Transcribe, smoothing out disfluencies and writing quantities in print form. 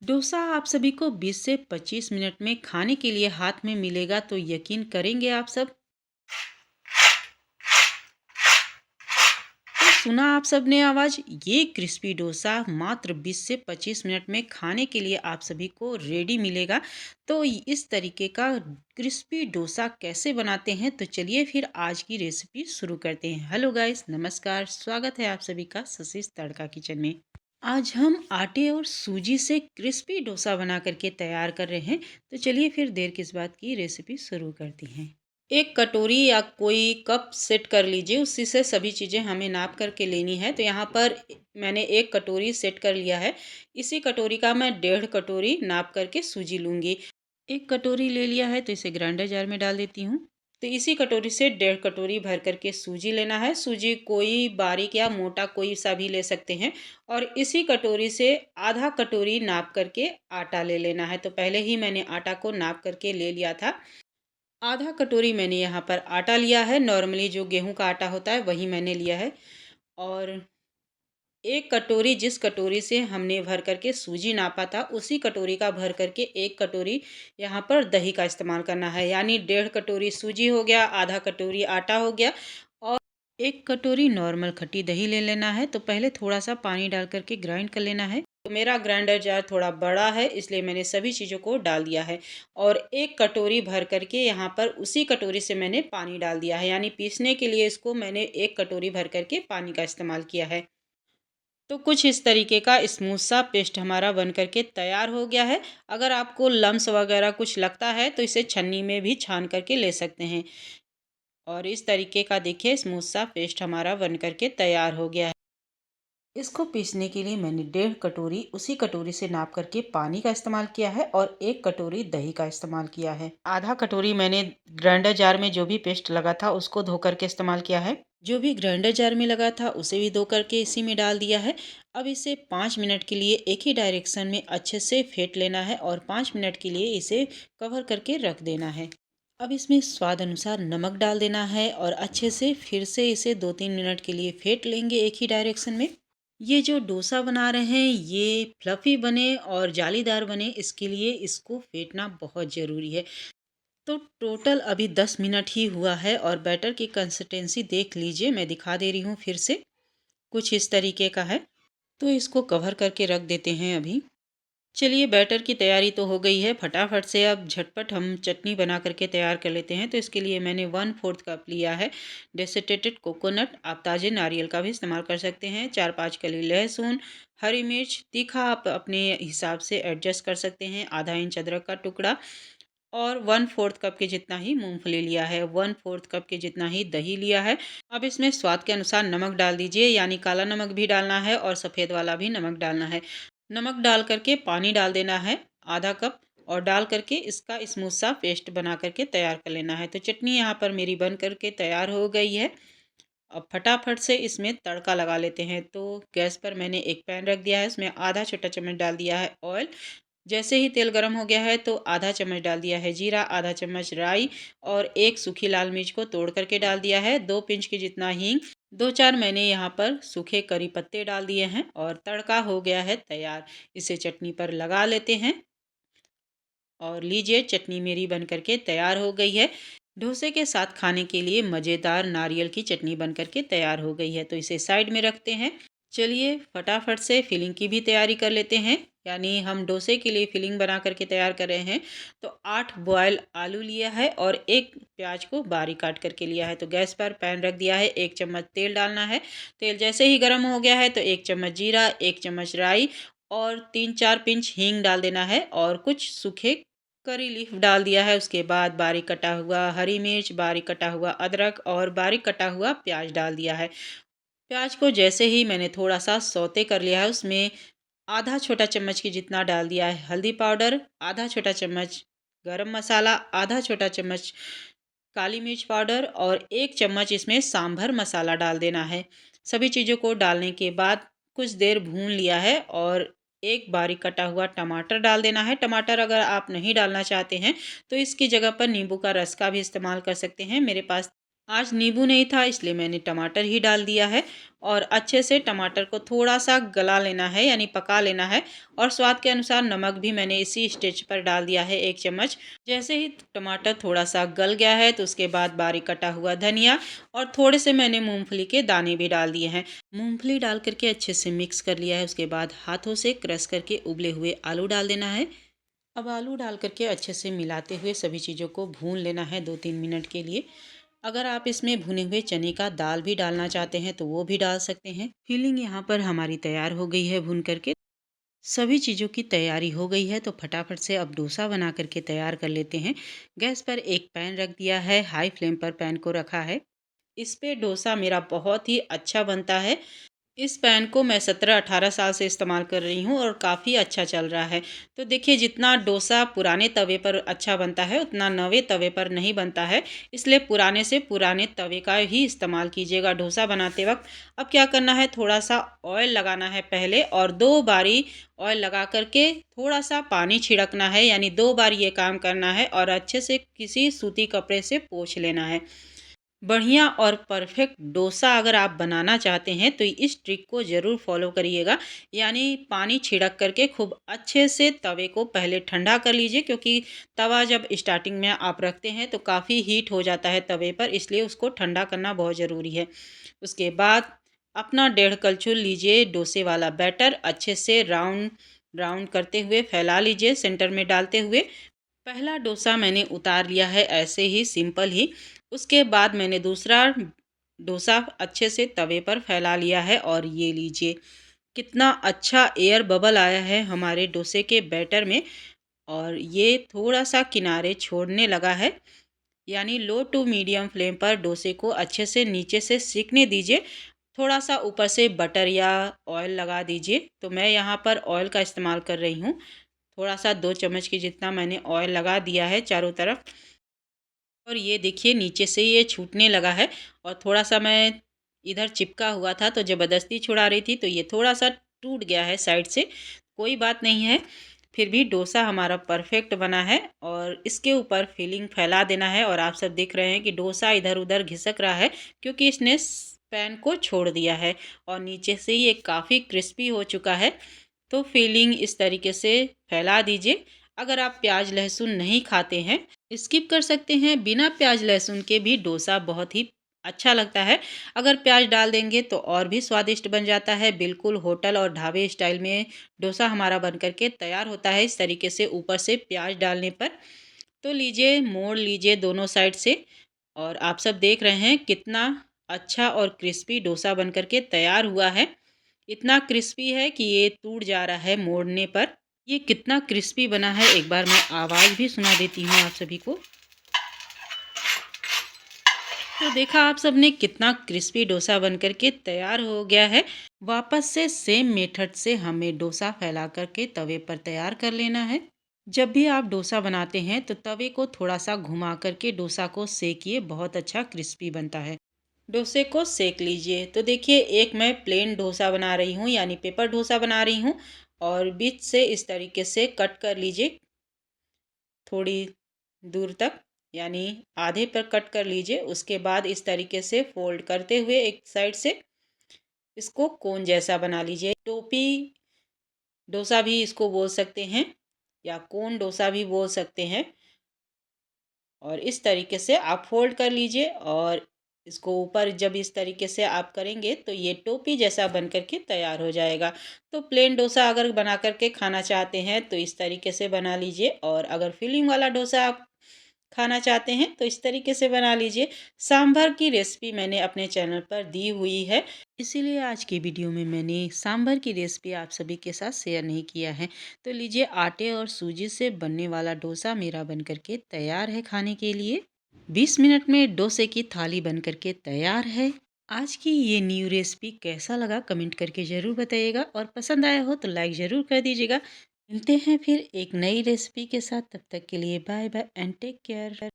डोसा आप सभी को 20 से 25 मिनट में खाने के लिए हाथ में मिलेगा तो यकीन करेंगे आप सब। तो सुना आप सब ने आवाज़, ये क्रिस्पी डोसा मात्र 20 से 25 मिनट में खाने के लिए आप सभी को रेडी मिलेगा। तो इस तरीके का क्रिस्पी डोसा कैसे बनाते हैं, तो चलिए फिर आज की रेसिपी शुरू करते हैं। हेलो गाइस, नमस्कार, स्वागत है आप सभी का ससीस तड़का किचन में। आज हम आटे और सूजी से क्रिस्पी डोसा बना करके तैयार कर रहे हैं। तो चलिए फिर देर किस बात की, रेसिपी शुरू करती हैं। एक कटोरी या कोई कप सेट कर लीजिए, उसी से सभी चीज़ें हमें नाप करके लेनी है। तो यहाँ पर मैंने एक कटोरी सेट कर लिया है। इसी कटोरी का मैं 1.5 कटोरी नाप करके सूजी लूँगी। एक कटोरी ले लिया है तो इसे ग्राइंडर जार में डाल देती हूँ। तो इसी कटोरी से 1.5 कटोरी भर करके सूजी लेना है। सूजी कोई बारीक या मोटा कोई सा भी ले सकते हैं। और इसी कटोरी से आधा कटोरी नाप करके आटा ले लेना है। तो पहले ही मैंने आटा को नाप करके ले लिया था। आधा कटोरी मैंने यहाँ पर आटा लिया है। नॉर्मली जो गेहूं का आटा होता है वही मैंने लिया है। और एक कटोरी, जिस कटोरी से हमने भर करके सूजी नापा था उसी कटोरी का भर करके एक कटोरी यहाँ पर दही का इस्तेमाल करना है। यानी 1.5 कटोरी सूजी हो गया, आधा कटोरी आटा हो गया और एक कटोरी नॉर्मल खट्टी दही ले लेना है। तो पहले थोड़ा सा पानी डाल करके ग्राइंड कर लेना है। तो मेरा ग्राइंडर जार थोड़ा बड़ा है, इसलिए मैंने सभी चीज़ों को डाल दिया है। और एक कटोरी भर करके यहाँ पर उसी कटोरी से मैंने पानी डाल दिया है। यानी पीसने के लिए इसको मैंने एक कटोरी भर करके पानी का इस्तेमाल किया है। तो कुछ इस तरीके का स्मूथ सा पेस्ट हमारा बन करके तैयार हो गया है। अगर आपको लम्स वगैरह कुछ लगता है तो इसे छन्नी में भी छान करके ले सकते हैं। और इस तरीके का देखिए स्मूथ सा पेस्ट हमारा बन करके तैयार हो गया है। इसको पीसने के लिए मैंने 1.5 कटोरी उसी कटोरी से नाप करके पानी का इस्तेमाल किया है और एक कटोरी दही का इस्तेमाल किया है। आधा कटोरी मैंने ग्राइंडर जार में जो भी पेस्ट लगा था उसको धो करके इस्तेमाल किया है। जो भी ग्राइंडर जार में लगा था उसे भी धो करके इसी में डाल दिया है। अब इसे 5 मिनट के लिए एक ही डायरेक्शन में अच्छे से फेंट लेना है और 5 मिनट के लिए इसे कवर करके रख देना है। अब इसमें स्वाद अनुसार नमक डाल देना है और अच्छे से फिर से इसे 2-3 मिनट के लिए फेंट लेंगे एक ही डायरेक्शन में। ये जो डोसा बना रहे हैं ये फ्लफ़ी बने और जालीदार बने, इसके लिए इसको फेंटना बहुत ज़रूरी है। तो टोटल अभी 10 मिनट ही हुआ है और बैटर की कंसिस्टेंसी देख लीजिए, मैं दिखा दे रही हूँ फिर से। कुछ इस तरीके का है। तो इसको कवर करके रख देते हैं अभी। चलिए बैटर की तैयारी तो हो गई है, फटाफट से अब झटपट हम चटनी बना करके तैयार कर लेते हैं। तो इसके लिए मैंने 1/4 कप लिया है डेसिकेटेड कोकोनट। आप ताज़े नारियल का भी इस्तेमाल कर सकते हैं। 4-5 कली लहसुन, हरी मिर्च, तीखा आप अपने हिसाब से एडजस्ट कर सकते हैं। आधा इंच अदरक का टुकड़ा और 1/4 कप के जितना ही मूंगफली लिया है। 1/4 कप के जितना ही दही लिया है। अब इसमें स्वाद के अनुसार नमक डाल दीजिए, यानी काला नमक भी डालना है और सफ़ेद वाला भी नमक डालना है। नमक डाल करके पानी डाल देना है आधा कप और डाल करके इसका स्मूथ सा पेस्ट बना करके तैयार कर लेना है। तो चटनी यहाँ पर मेरी बन करके तैयार हो गई है। अब फटाफट से इसमें तड़का लगा लेते हैं। तो गैस पर मैंने एक पैन रख दिया है, उसमें आधा छोटा चम्मच डाल दिया है ऑयल। जैसे ही तेल गरम हो गया है तो आधा चम्मच डाल दिया है जीरा, आधा चम्मच राई और एक सूखी लाल मिर्च को तोड़ करके डाल दिया है। 2 पिंच के जितना हींग, 2-4 मैंने यहाँ पर सूखे करी पत्ते डाल दिए हैं और तड़का हो गया है तैयार। इसे चटनी पर लगा लेते हैं और लीजिए चटनी मेरी बन करके तैयार हो गई है। डोसे के साथ खाने के लिए मज़ेदार नारियल की चटनी बन करके तैयार हो गई है। तो इसे साइड में रखते हैं। चलिए फटाफट से फिलिंग की भी तैयारी कर लेते हैं। यानी हम डोसे के लिए फिलिंग बना करके तैयार कर रहे हैं। तो 8 बॉयल आलू लिया है और एक प्याज को बारीक काट करके लिया है। तो गैस पर पैन रख दिया है, 1 चम्मच तेल डालना है। तेल जैसे ही गर्म हो गया है तो 1 चम्मच जीरा, 1 चम्मच राई और 3-4 पिंच हींग डाल देना है और कुछ सूखे करी लीफ डाल दिया है। उसके बाद बारीक कटा हुआ हरी मिर्च, बारीक कटा हुआ अदरक और बारीक कटा हुआ प्याज डाल दिया है। प्याज को जैसे ही मैंने थोड़ा-सा सौते कर लिया है, उसमें आधा छोटा चम्मच के जितना डाल दिया है हल्दी पाउडर, आधा छोटा चम्मच गरम मसाला, आधा छोटा चम्मच काली मिर्च पाउडर और 1 चम्मच इसमें सांभर मसाला डाल देना है। सभी चीज़ों को डालने के बाद कुछ देर भून लिया है और एक बारीक कटा हुआ टमाटर डाल देना है। टमाटर अगर आप नहीं डालना चाहते हैं, तो इसकी जगह पर नींबू का रस का भी इस्तेमाल कर सकते हैं। मेरे पास आज नींबू नहीं था इसलिए मैंने टमाटर ही डाल दिया है और अच्छे से टमाटर को थोड़ा-सा गला लेना है यानी पका लेना है और स्वाद के अनुसार नमक भी मैंने इसी स्टेज पर डाल दिया है 1 चम्मच। जैसे ही टमाटर थोड़ा-सा गल गया है तो उसके बाद बारीक कटा हुआ धनिया और थोड़े से मैंने मूँगफली के दाने भी डाल दिए हैं। मूँगफली डाल कर के अच्छे से मिक्स कर लिया है, उसके बाद हाथों से क्रश करके उबले हुए आलू डाल देना है। अब आलू डाल कर के अच्छे से मिलाते हुए सभी चीज़ों को भून लेना है 2-3 मिनट के लिए। अगर आप इसमें भुने हुए चने का दाल भी डालना चाहते हैं तो वो भी डाल सकते हैं। फिलिंग यहाँ पर हमारी तैयार हो गई है भून करके। सभी चीज़ों की तैयारी हो गई है तो फटाफट से अब डोसा बना करके तैयार कर लेते हैं। गैस पर एक पैन रख दिया है, हाई फ्लेम पर पैन को रखा है। इस पे डोसा मेरा बहुत ही अच्छा बनता है। इस पैन को मैं 17-18 साल से इस्तेमाल कर रही हूँ और काफ़ी अच्छा चल रहा है। तो देखिए जितना डोसा पुराने तवे पर अच्छा बनता है उतना नए तवे पर नहीं बनता है। इसलिए पुराने से पुराने तवे का ही इस्तेमाल कीजिएगा डोसा बनाते वक़्त। अब क्या करना है, थोड़ा-सा ऑयल लगाना है पहले और 2 बारी ऑयल लगा कर के थोड़ा-सा पानी छिड़कना है, यानी 2 बार ये काम करना है और अच्छे से किसी सूती कपड़े से पोंछ लेना है। बढ़िया और परफेक्ट डोसा अगर आप बनाना चाहते हैं तो इस ट्रिक को ज़रूर फॉलो करिएगा। यानी पानी छिड़क करके खूब अच्छे से तवे को पहले ठंडा कर लीजिए, क्योंकि तवा जब स्टार्टिंग में आप रखते हैं तो काफ़ी हीट हो जाता है तवे पर, इसलिए उसको ठंडा करना बहुत ज़रूरी है। उसके बाद अपना 1.5 कलछुल लीजिए डोसे वाला बैटर, अच्छे से राउंड राउंड करते हुए फैला लीजिए सेंटर में डालते हुए। पहला डोसा मैंने उतार लिया है ऐसे ही सिंपल ही। उसके बाद मैंने दूसरा डोसा अच्छे से तवे पर फैला लिया है और ये लीजिए कितना अच्छा एयर बबल आया है हमारे डोसे के बैटर में और ये थोड़ा-सा किनारे छोड़ने लगा है। यानी लो टू मीडियम फ्लेम पर डोसे को अच्छे से नीचे से सिकने दीजिए। थोड़ा-सा ऊपर से बटर या ऑयल लगा दीजिए। तो मैं यहाँ पर ऑयल का इस्तेमाल कर रही हूँ। थोड़ा-सा 2 चम्मच के जितना मैंने ऑयल लगा दिया है चारों तरफ और ये देखिए नीचे से ये छूटने लगा है और थोड़ा-सा मैं इधर चिपका हुआ था तो ज़बरदस्ती छुड़ा रही थी तो ये थोड़ा-सा टूट गया है साइड से। कोई बात नहीं है, फिर भी डोसा हमारा परफेक्ट बना है और इसके ऊपर फिलिंग फैला देना है और आप सब देख रहे हैं कि डोसा इधर-उधर घिसक रहा है क्योंकि इसने पैन को छोड़ दिया है और नीचे से ये काफ़ी क्रिस्पी हो चुका है। तो फिलिंग इस तरीके से फैला दीजिए। अगर आप प्याज लहसुन नहीं खाते हैं, स्किप कर सकते हैं। बिना प्याज लहसुन के भी डोसा बहुत ही अच्छा लगता है। अगर प्याज डाल देंगे तो और भी स्वादिष्ट बन जाता है। बिल्कुल होटल और ढाबे स्टाइल में डोसा हमारा बन कर के तैयार होता है इस तरीके से ऊपर से प्याज डालने पर। तो लीजिए, मोड़ लीजिए दोनों साइड से और आप सब देख रहे हैं कितना अच्छा और क्रिस्पी डोसा बन कर के तैयार हुआ है। इतना क्रिस्पी है कि ये टूट जा रहा है मोड़ने पर। ये कितना क्रिस्पी बना है एक बार मैं आवाज़ भी सुना देती हूँ आप सभी को। तो देखा आप सबने कितना क्रिस्पी डोसा बन कर के तैयार हो गया है। वापस से सेम मेथड से हमें डोसा फैला कर के तवे पर तैयार कर लेना है। जब भी आप डोसा बनाते हैं तो तवे को थोड़ा सा घुमा करके डोसा को सेकिए, बहुत अच्छा क्रिस्पी बनता है। डोसे को सेक लीजिए। तो देखिए एक मैं प्लेन डोसा बना रही हूँ यानी पेपर डोसा बना रही हूँ और बीच से इस तरीके से कट कर लीजिए थोड़ी दूर तक, यानी आधे पर कट कर लीजिए। उसके बाद इस तरीके से फोल्ड करते हुए एक साइड से इसको कोन जैसा बना लीजिए। टोपी डोसा भी इसको बोल सकते हैं या कोन डोसा भी बोल सकते हैं। और इस तरीके से आप फोल्ड कर लीजिए और इसको ऊपर जब इस तरीके से आप करेंगे तो ये टोपी जैसा बन कर के तैयार हो जाएगा। तो प्लेन डोसा अगर बना कर के खाना चाहते हैं तो इस तरीके से बना लीजिए और अगर फिलिंग वाला डोसा आप खाना चाहते हैं तो इस तरीके से बना लीजिए। सांभर की रेसिपी मैंने अपने चैनल पर दी हुई है, इसीलिए आज की वीडियो में मैंने सांभर की रेसिपी आप सभी के साथ शेयर नहीं किया है। तो लीजिए आटे और सूजी से बनने वाला डोसा मेरा बन कर के तैयार है खाने के लिए। 20 मिनट में डोसे की थाली बन कर के तैयार है। आज की ये न्यू रेसिपी कैसा लगा कमेंट करके ज़रूर बताइएगा और पसंद आया हो तो लाइक ज़रूर कर दीजिएगा। मिलते हैं फिर एक नई रेसिपी के साथ, तब तक के लिए bye bye and take care.